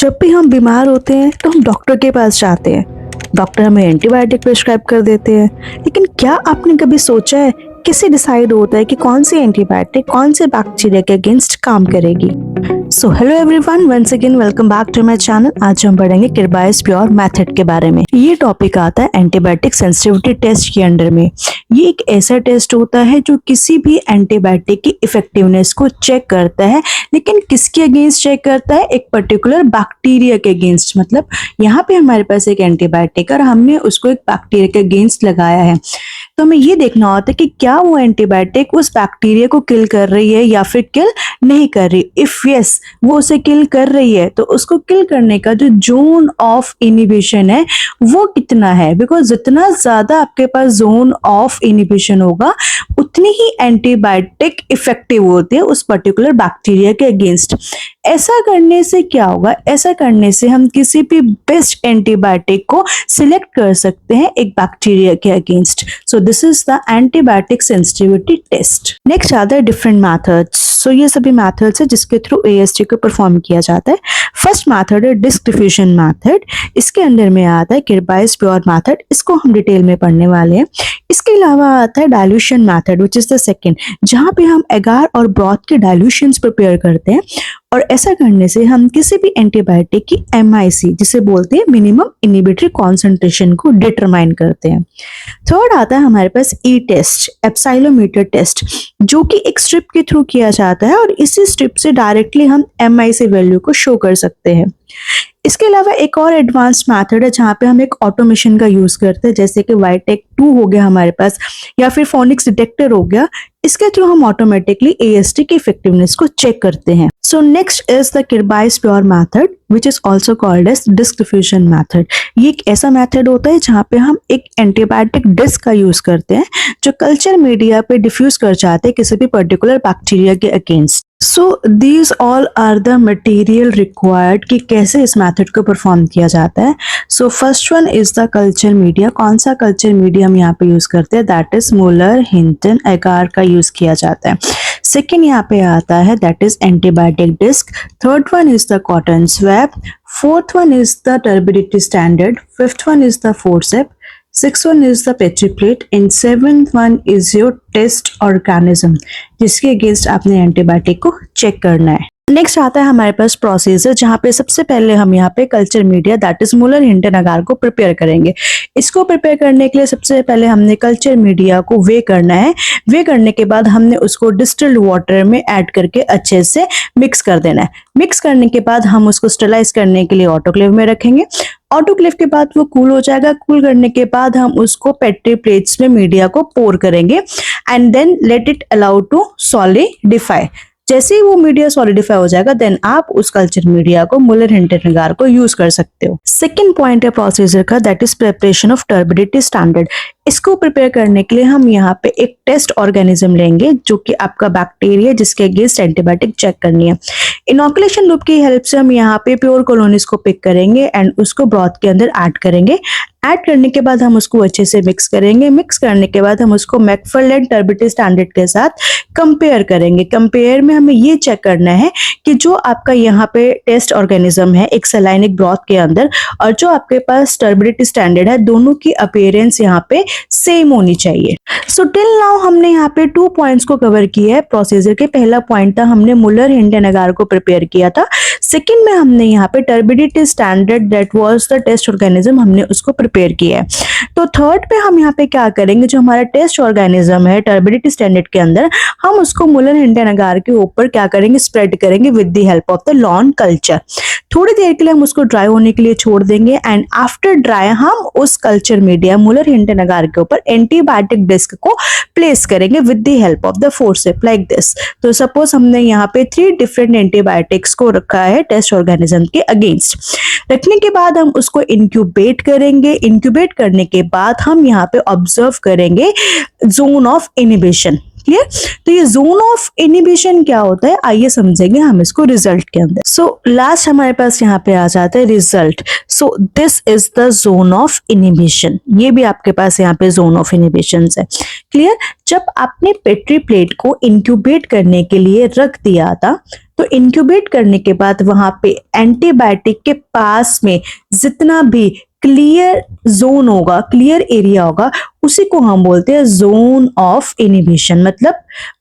जब भी हम बीमार होते हैं तो हम डॉक्टर के पास जाते हैं। डॉक्टर हमें एंटीबायोटिक प्रिस्क्राइब कर देते हैं, लेकिन क्या आपने कभी सोचा है किससे डिसाइड होता है कि कौन सी एंटीबायोटिक कौन से बैक्टीरिया के अगेंस्ट काम करेगी। So hello everyone, once again welcome back to my channel. आज हम पढ़ेंगे किरबाइस प्योर मेथड के बारे में। ये टॉपिक आता है एंटीबायोटिक सेंसिटिविटी टेस्ट के अंडर में। ये एक ऐसा टेस्ट होता है जो किसी भी एंटीबायोटिक की इफेक्टिवनेस को चेक करता है, लेकिन किसके अगेंस्ट चेक करता है? एक पर्टिकुलर बैक्टीरिया के अगेंस्ट। मतलब यहाँ पे हमारे पास एक एंटीबायोटिक और हमने उसको एक बैक्टीरिया के अगेंस्ट लगाया है, तो हमें ये देखना होता है कि क्या वो एंटीबायोटिक उस बैक्टीरिया को किल कर रही है या फिर किल नहीं कर रही। इफ यस, वो उसे किल कर रही है तो उसको किल करने का जो जोन ऑफ इनिबिशन है वो कितना है, बिकॉज जितना ज्यादा आपके पास जोन ऑफ इनिबिशन होगा उतनी ही एंटीबायोटिक इफेक्टिव होती है उस पर्टिकुलर बैक्टीरिया के अगेंस्ट। ऐसा करने से क्या होगा? ऐसा करने से हम किसी भी बेस्ट एंटीबायोटिक को सिलेक्ट कर सकते हैं एक बैक्टीरिया के against. So this is the antibiotic sensitivity test. Next आता है डिफरेंट मैथड्स। सो ये सभी मैथड्स है जिसके थ्रू एएसटी को परफॉर्म किया जाता है। फर्स्ट मैथड है डिस्क डिफ्यूजन मैथड। इसके अंदर में आता है किरबाइस प्योर मैथड, इसको हम डिटेल में पढ़ने वाले हैं। इसके अलावा आता है dilution method which is the second, जहां पे हम एगार और ब्रॉथ के डाइल्यूशंस प्रिपेयर करते हैं और ऐसा करने से हम किसी भी एंटीबायोटिक की MIC जिसे बोलते हैं मिनिमम इनिबिटरी कॉन्सेंट्रेशन को डिटरमाइन करते हैं। थर्ड आता है हमारे पास ई टेस्ट, एप्सिलोमीटर टेस्ट, जो कि एक स्ट्रिप के थ्रू किया जाता है और इसी स्ट्रिप से डायरेक्टली हम MIC वैल्यू को शो कर सकते हैं। इसके अलावा एक और एडवांस्ड मैथड है जहाँ पे हम एक ऑटोमेशन का यूज करते हैं, जैसे कि वाइटेक 2 हो गया हमारे पास या फिर फोनिक्स डिटेक्टर हो गया। इसके थ्रू हम ऑटोमेटिकली AST की इफेक्टिवनेस को चेक करते हैं। So next is the Kirby Bauer method which is also called as disc diffusion method. ये एक ऐसा मैथड होता है जहाँ पे हम एक एंटीबायोटिक डिस्क का यूज करते हैं जो कल्चर मीडिया पे डिफ्यूज कर जाते हैं किसी भी पर्टिकुलर बैक्टीरिया के against. So these all are the material required कि कैसे इस मैथड को परफॉर्म किया जाता है। So first one is the culture media. कौन सा कल्चर मीडिया हम यहाँ पे यूज करते हैं? दैट इज मुलर, हिंटन, एगार का यूज किया जाता है। सेकेंड यहाँ पे आता है that is antibiotic disc. Third one is the cotton swab. Fourth one is the turbidity standard. Fifth one is the forcep. Sixth one is the Petri plate and seventh one is your test organism जिसके against आपने antibiotic को check करना है। Next आता है हमारे पास procedure, जहाँ पे सबसे पहले हम यहाँ पे culture media that is Muller, Hinton, एगार को प्रिपेयर करेंगे। इसको प्रिपेयर करने के लिए सबसे पहले हमने कल्चर मीडिया को वे करना है। वे करने के बाद हमने उसको डिस्टिल्ड वाटर में ऐड करके अच्छे से मिक्स कर देना है। मिक्स करने के बाद हम उसको स्टरलाइज करने के लिए ऑटोक्लेव में रखेंगे। ऑटोक्लेव के बाद वो कूल हो जाएगा। कूल करने के बाद हम उसको पेट्री प्लेट्स में मीडिया को पोर करेंगे and then let it allow to solidify. जैसे ही वो मीडिया सॉलिडिफाई हो जाएगा देन आप उस कल्चर मीडिया को मुलर, हिंटन, एगार को यूज कर सकते हो। सेकेंड पॉइंट है प्रोसीजर का that is preparation of turbidity standard. इसको प्रिपेयर करने के लिए हम यहाँ पे एक टेस्ट ऑर्गेनिज्म लेंगे जो कि आपका बैक्टीरिया जिसके अगेंस्ट एंटीबायोटिक चेक करनी है। इनोकुलेशन लूप की हेल्प से हम यहाँ पे प्योर कॉलोनीज को पिक करेंगे एंड उसको ब्रॉथ के अंदर ऐड करेंगे। ऐड करने के बाद हम उसको अच्छे से मिक्स करेंगे। मिक्स करने के बाद हम उसको मैकफार्लैंड टर्बिडिटी स्टैंडर्ड के साथ कंपेयर करेंगे। कंपेयर में हमें ये चेक करना है कि जो आपका यहाँ पे टेस्ट ऑर्गेनिज्म है एक सलाइनिक ब्रॉथ के अंदर और जो आपके पास टर्बिडिटी स्टैंडर्ड है, दोनों की अपीयरेंस यहाँ पे सेम होनी चाहिए। सो टिल नाउ हमने यहाँ पे 2 पॉइंट्स को कवर किया है प्रोसीजर के। पहला पॉइंट था हमने मुलर, हिंटन, एगार को प्रिपेयर किया था। सेकेंड में हमने यहाँ पे turbidity standard that was the test organism हमने उसको प्रिपेयर किया है। तो थर्ड पे हम यहाँ पे क्या करेंगे, जो हमारा टेस्ट ऑर्गेनिज्म है टर्बिडिटी स्टैंडर्ड के अंदर, हम उसको मुलर, हिंटन, एगार के ऊपर क्या करेंगे, स्प्रेड करेंगे with the help of the lawn culture. थोड़ी देर के लिए हम उसको ड्राई होने के लिए छोड़ देंगे एंड आफ्टर ड्राई हम उस कल्चर मीडिया मुलर, हिंटन, एगार के ऊपर एंटीबायोटिक डिस्क को प्लेस करेंगे with the help of the forcep like this. तो सपोज हमने यहाँ पे 3 डिफरेंट एंटीबायोटिक्स को रखा है टेस्ट ऑर्गेनिज्म के अगेंस्ट। रखने के बाद हम उसको इंक्यूबेट करेंगे। इंक्यूबेट करने के बाद हम यहाँ पे ऑब्जर्व करेंगे जोन ऑफ इनिबिशन। क्लियर? तो ये जोन ऑफ इनिबिशन क्या होता है आइए समझेंगे हम इसको रिजल्ट के अंदर। सो लास्ट हमारे पास यहाँ पे आ जाता है result. So this is the zone of inhibition. ये भी आपके पास यहाँ पे जोन ऑफ इनिबिशन है। क्लियर? जब आपने पेट्री प्लेट को इंक्यूबेट करने के लिए रख दिया था तो इंक्यूबेट करने के बाद वहां पे एंटीबायोटिक के पास में जितना भी क्लियर जोन होगा, क्लियर एरिया होगा, उसी को हम बोलते हैं जोन ऑफ इनिबिशन। मतलब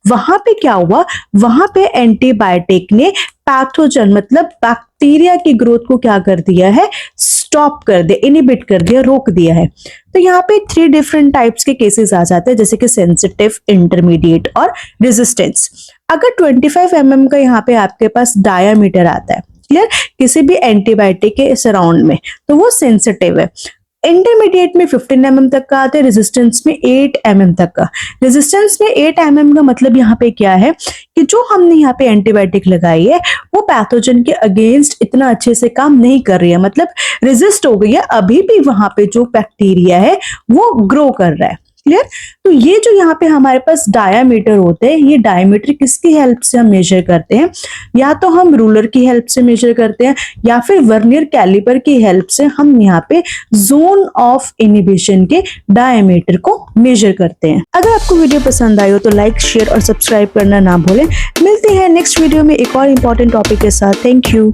वहां पे क्या हुआ, वहां पे एंटीबायोटिक ने पैथोजन मतलब बैक्टीरिया की ग्रोथ को क्या कर दिया है, स्टॉप कर दिया, इनिबिट कर दिया, रोक दिया है। तो यहाँ पे 3 डिफरेंट टाइप्स के केसेस आ जाते हैं, जैसे कि सेंसिटिव, इंटरमीडिएट और रेजिस्टेंस। अगर 25 mm का यहाँ पे आपके पास डायामीटर आता है, क्लियर, किसी भी एंटीबायोटिक के सराउंड में, तो वो सेंसिटिव है। इंटरमीडिएट में 15 mm तक का आता है, रेजिस्टेंस में 8 mm तक का। रेजिस्टेंस में 8 mm का मतलब यहाँ पे क्या है कि जो हमने यहाँ पे एंटीबायोटिक लगाई है वो पैथोजन के अगेंस्ट इतना अच्छे से काम नहीं कर रही है, मतलब रेजिस्ट हो गई है, अभी भी वहां पे जो बैक्टीरिया है वो ग्रो कर रहा है। क्लियर। तो ये जो यहाँ पे हमारे पास डायामीटर होते हैं, ये डायामीटर किसकी हेल्प से हम मेजर करते हैं, या तो हम रूलर की हेल्प से मेजर करते हैं या फिर वर्नियर कैलिपर की हेल्प से हम यहाँ पे जोन ऑफ इनिबिशन के डायामीटर को मेजर करते हैं। अगर आपको वीडियो पसंद आई हो तो लाइक, शेयर और सब्सक्राइब करना ना भूलें। मिलते हैं नेक्स्ट वीडियो में एक और इंपॉर्टेंट टॉपिक के साथ। Thank you.